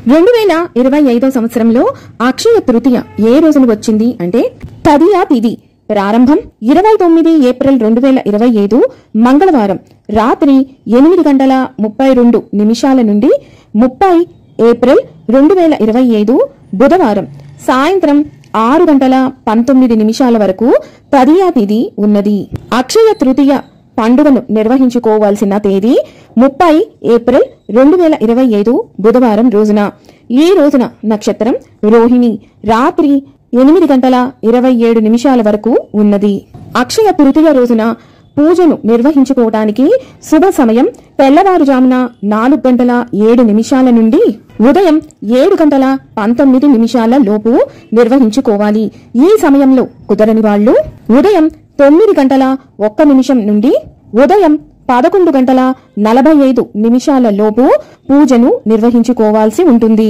2025 సంవత్సరంలో అక్షయ తృతీయ ఏ రోజున వచ్చింది అంటే తదియా తిథి ప్రారంభం 29 ఏప్రిల్ 2025 మంగళవారం రాత్రి 8:32 నుండి 30 ఏప్రిల్ 2025 బుధవారం సాయంత్రం 6:19 వరకు తదియా తిథి ఉన్నది. అక్షయ తృతీయ పండుగను నిర్వహించుకోవాల్సిన తేదీ 30 ఏప్రిల్ 2025 బుధవారం రోజున. ఈ రోజున నక్షత్రం రోహిణి రాత్రి 8:27 వరకు ఉన్నది. అక్షయ తృతీయ రోజున పూజను నిర్వహించుకోవటానికి శుభ సమయం తెల్లవారుజామున 4:07 నుండి ఉదయం 7:19 లోపు నిర్వహించుకోవాలి. ఈ సమయంలో కుదరని వాళ్ళు ఉదయం 9:01 నుండి ఉదయం 11:45 లోపు పూజను నిర్వహించుకోవాల్సి ఉంటుంది.